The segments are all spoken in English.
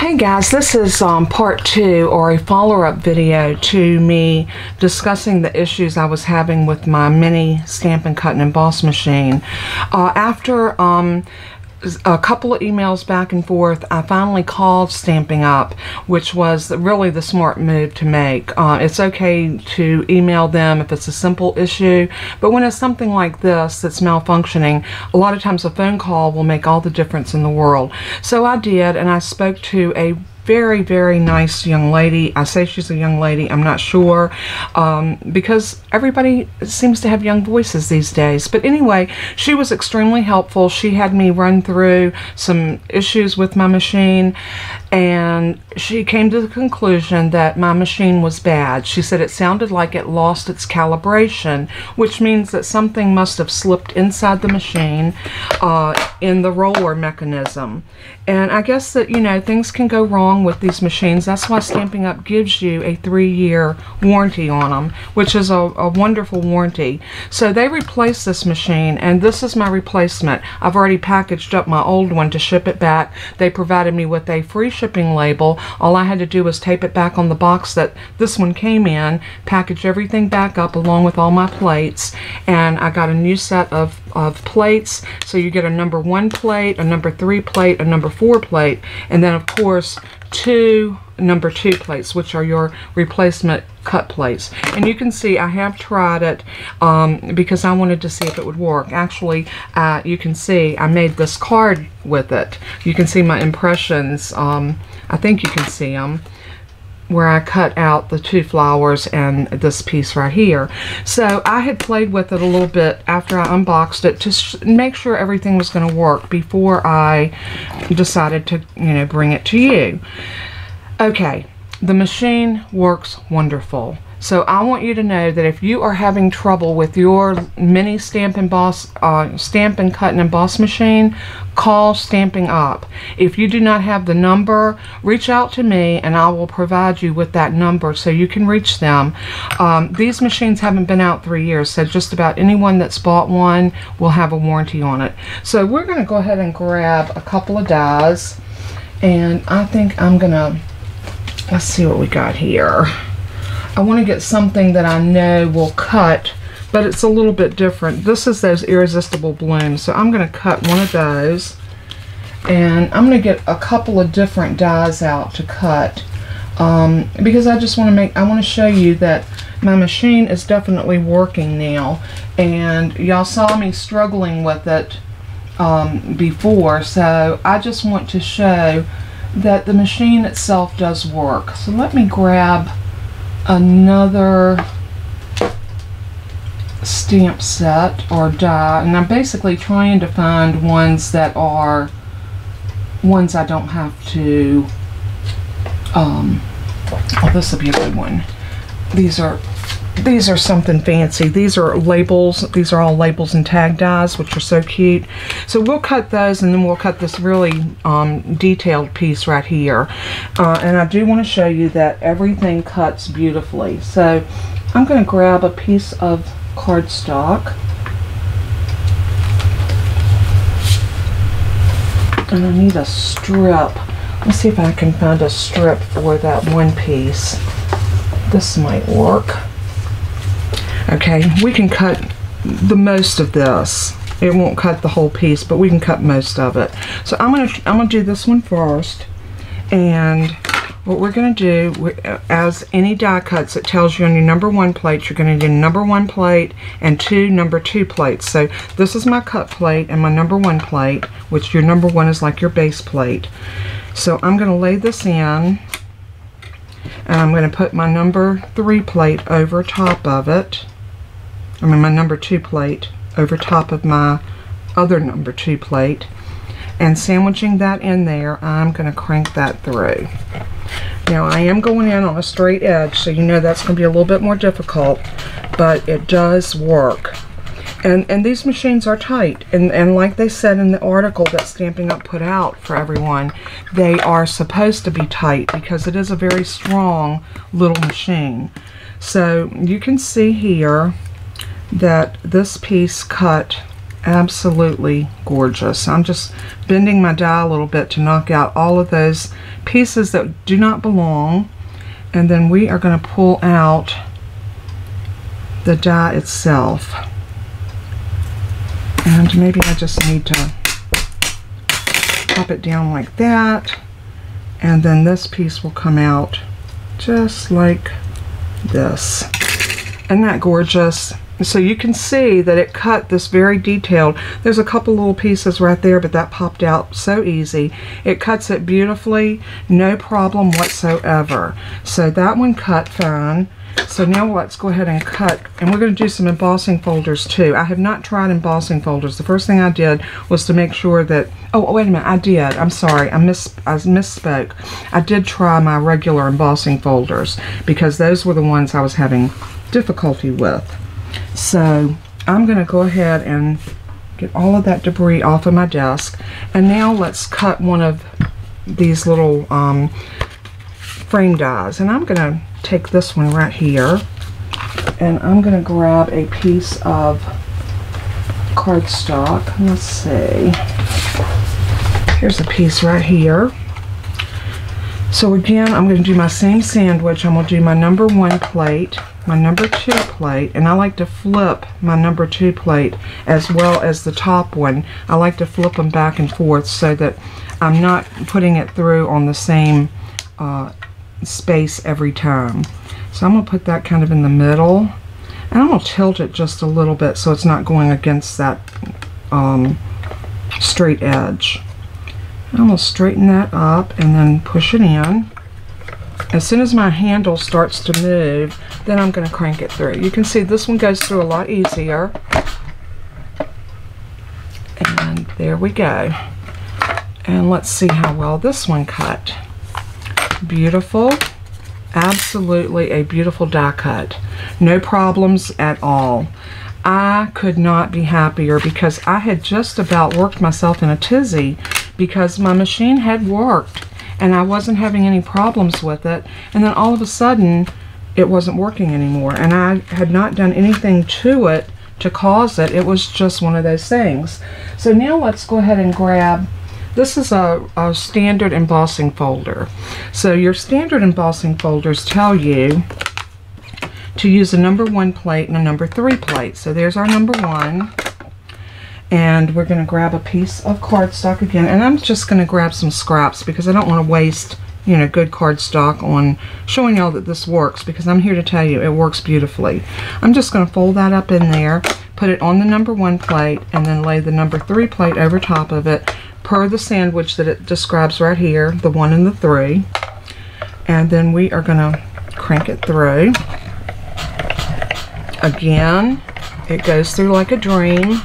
Hey guys, this is part 2 or a follow-up video to me discussing the issues I was having with my mini Stampin' Cut and Emboss machine. After a couple of emails back and forth, I finally called Stampin' Up, which was really the smart move to make. It's okay to email them if it's a simple issue, but when it's something like this that's malfunctioning, a lot of times a phone call will make all the difference in the world. So I did, and I spoke to a very nice young lady. I say she's a young lady, I'm not sure, because everybody seems to have young voices these days. But anyway, she was extremely helpful. She had me run through some issues with my machine, and she came to the conclusion that my machine was bad. She said it sounded like it lost its calibration, which means that something must have slipped inside the machine in the roller mechanism. And I guess that, you know, things can go wrong with these machines. That's why Stampin' Up gives you a 3-year warranty on them, which is a wonderful warranty. So they replaced this machine, and this is my replacement. I've already packaged up my old one to ship it back. They provided me with a free shipping label. All I had to do was tape it back on the box that this one came in, package everything back up along with all my plates, and I got a new set of plates. So you get a number 1 plate, a number 3 plate, a number 4 plate, and then of course 2 number 2 plates, which are your replacement cut plates. And you can see I have tried it because I wanted to see if it would work. Actually, you can see I made this card with it. You can see my impressions. I think you can see them, where I cut out the 2 flowers and this piece right here. So I had played with it a little bit after I unboxed it to make sure everything was going to work before I decided to, you know, bring it to you. Okay, the machine works wonderful. So I want you to know that if you are having trouble with your mini Stampin' Cut and Emboss machine, call Stampin' Up. If you do not have the number, reach out to me and I will provide you with that number so you can reach them. These machines haven't been out 3 years, so just about anyone that's bought one will have a warranty on it. So we're going to go ahead and grab a couple of dies, and I think I'm going to, let's see what we got here. I want to get something that I know will cut, but it's a little bit different. This is those irresistible blooms, so I'm going to cut one of those, and I'm going to get a couple of different dies out to cut, because I just want to I want to show you that my machine is definitely working now, and y'all saw me struggling with it before, so I just want to show that the machine itself does work. So let me grab another stamp set or die, and I'm basically trying to find ones that are ones I don't have to oh, this will be a good one. These are something fancy. These are labels. These are all labels and tag dies, which are so cute. So we'll cut those, and then we'll cut this really detailed piece right here. And I do want to show you that everything cuts beautifully. So I'm going to grab a piece of cardstock, and I need a strip. Let's see if I can find a strip for that one piece. This might work. Okay, we can cut the most of this. It won't cut the whole piece, but we can cut most of it. So I'm gonna do this one first, and what we're gonna do, as any die cuts, it tells you on your number 1 plate, you're gonna do number 1 plate and 2 number 2 plates. So this is my cut plate and my number 1 plate, which your number 1 is like your base plate. So I'm gonna lay this in, and I'm going to put my number 3 plate over top of it. I mean my number 2 plate over top of my other number 2 plate, and sandwiching that in there, I'm going to crank that through. Now I am going in on a straight edge, so you know that's going to be a little bit more difficult, but it does work. And these machines are tight, and like they said in the article that Stampin' Up put out for everyone, they are supposed to be tight because it is a very strong little machine. So you can see here that this piece cut Absolutely gorgeous. I'm just bending my die a little bit to knock out all of those pieces that do not belong. And then we are going to pull out the die itself. And maybe I just need to pop it down like that. And then this piece will come out just like this. Isn't that gorgeous? So you can see that it cut this very detailed. There's a couple little pieces right there, but that popped out so easy. It cuts it beautifully, no problem whatsoever. So that one cut fine. So now let's go ahead and cut, and we're going to do some embossing folders too. I have not tried embossing folders. The first thing I did was to make sure that, oh wait a minute, I did. I'm sorry, I misspoke. I did try my regular embossing folders because those were the ones I was having difficulty with. So I'm going to go ahead and get all of that debris off of my desk. And now let's cut one of these little frame dies. And I'm going to take this one right here. And I'm going to grab a piece of cardstock. Let's see. Here's a piece right here. So again, I'm going to do my same sandwich. I'm going to do my number 1 plate, my number 2 plate, and I like to flip my number 2 plate as well as the top one. I like to flip them back and forth so that I'm not putting it through on the same space every time. So I'm going to put that kind of in the middle, and I'm going to tilt it just a little bit so it's not going against that straight edge. I'm going to straighten that up and then push it in. As soon as my handle starts to move, then I'm going to crank it through. You can see this one goes through a lot easier. And there we go. And let's see how well this one cut. Beautiful. Absolutely a beautiful die cut. No problems at all. I could not be happier because I had just about worked myself in a tizzy because my machine had worked and I wasn't having any problems with it, and then all of a sudden it wasn't working anymore, and I had not done anything to it to cause it. It was just one of those things. So now let's go ahead and grab, this is a standard embossing folder. So your standard embossing folders tell you to use a number 1 plate and a number 3 plate. So there's our number 1. And we're going to grab a piece of cardstock again, and I'm just going to grab some scraps because I don't want to waste, you know, good cardstock on showing y'all that this works, because I'm here to tell you it works beautifully. I'm just going to fold that up in there, put it on the number 1 plate, and then lay the number 3 plate over top of it per the sandwich that it describes right here, the 1 and the 3. And then we are going to crank it through. Again, it goes through like a dream.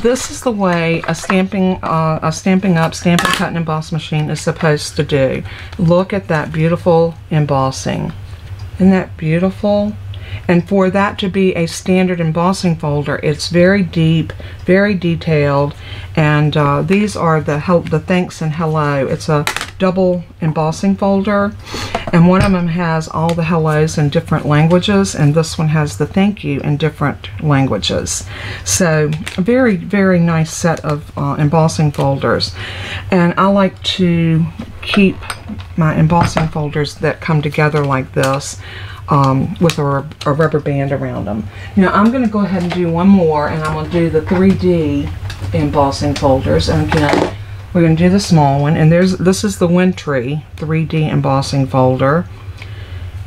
This is the way a Stampin' Up, Stampin' Cut and Emboss machine is supposed to do. Look at that beautiful embossing. Isn't that beautiful? And for that to be a standard embossing folder, it's very deep, very detailed, and these are the thanks and hello. It's a double embossing folder, and one of them has all the hellos in different languages, and this one has the thank you in different languages. So a very, very nice set of embossing folders. And I like to keep my embossing folders that come together like this with a rubber band around them. Now I'm going to go ahead and do one more, and I'm going to do the 3D embossing folders. And again, we're going to do the small one, and this is the Wintry 3D embossing folder,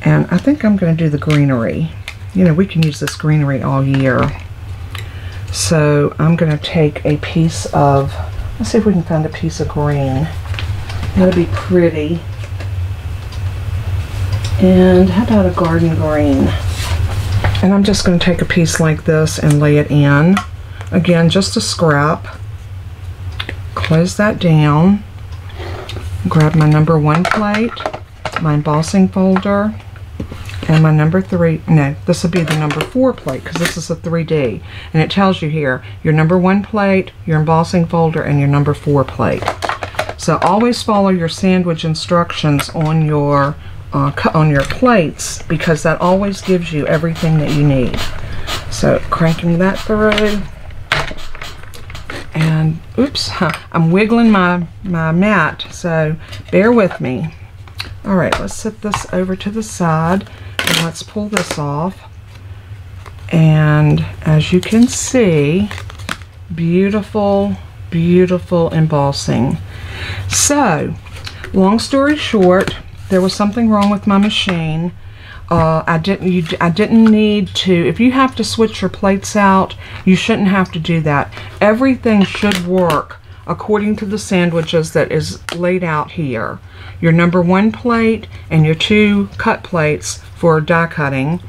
and I think I'm going to do the greenery. You know, we can use this greenery all year. So I'm going to take a piece of, let's see if we can find a piece of green. That'll be pretty. And how about a garden green? And I'm just going to take a piece like this and lay it in. Again, just a scrap. Close that down. Grab my number 1 plate, my embossing folder, and my number 3. No, this will be the number 4 plate because this is a 3D. And it tells you here your number 1 plate, your embossing folder, and your number 4 plate. So always follow your sandwich instructions on your plates, because that always gives you everything that you need. So cranking that through. And oops, I'm wiggling my mat, so bear with me. All right, let's set this over to the side and let's pull this off. And as you can see, beautiful, beautiful embossing. So, long story short, there was something wrong with my machine. I didn't need to. If you have to switch your plates out, you shouldn't have to do that. Everything should work according to the sandwiches that is laid out here. Your number 1 plate and your 2 cut plates for die cutting.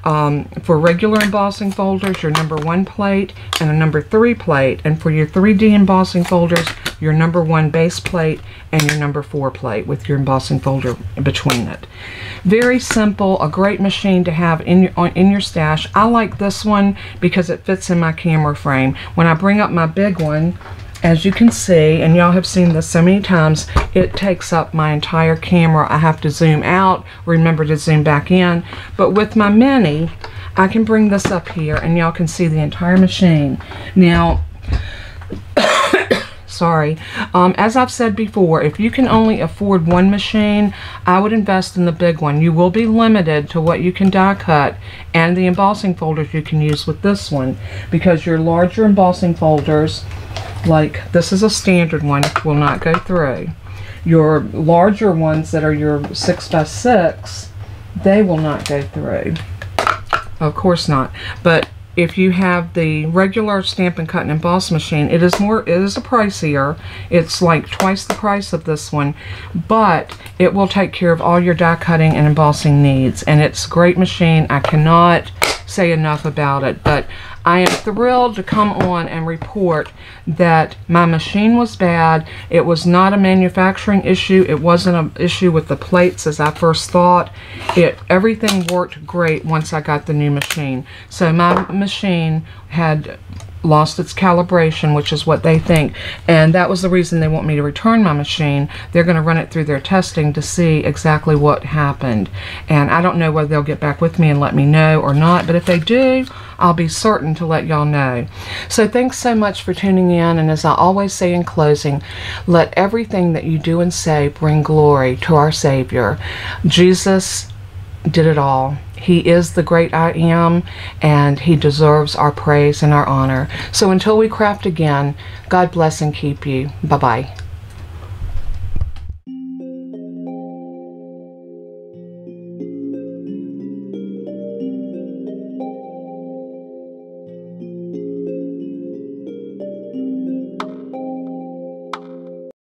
For regular embossing folders, your number 1 plate and a number 3 plate. And for your 3D embossing folders, your number 1 base plate and your number 4 plate with your embossing folder between it. Very simple, a great machine to have in your stash. I like this one because it fits in my camera frame. When I bring up my big one, as you can see, and y'all have seen this so many times, it takes up my entire camera. I have to zoom out, remember to zoom back in. But with my mini, I can bring this up here and y'all can see the entire machine. Now, sorry, as I've said before, if you can only afford one machine, I would invest in the big one. You will be limited to what you can die cut and the embossing folders you can use with this one, because your larger embossing folders, like this is a standard one, will not go through. Your larger ones that are your 6x6, they will not go through. Of course not. But if you have the regular Stampin' Cut and Emboss machine, it is a pricier. It's like twice the price of this one, but it will take care of all your die cutting and embossing needs. And it's a great machine. I cannot say enough about it, but I am thrilled to come on and report that my machine was bad. It was not a manufacturing issue. It wasn't an issue with the plates as I first thought. Everything worked great once I got the new machine. So my machine had lost its calibration, which is what they think, and that was the reason they want me to return my machine. They're going to run it through their testing to see exactly what happened, and I don't know whether they'll get back with me and let me know or not, but if they do, I'll be certain to let y'all know. So thanks so much for tuning in, and as I always say in closing, let everything that you do and say bring glory to our Savior. Jesus did it all. He is the great I Am, and He deserves our praise and our honor. So until we craft again, God bless and keep you. Bye-bye.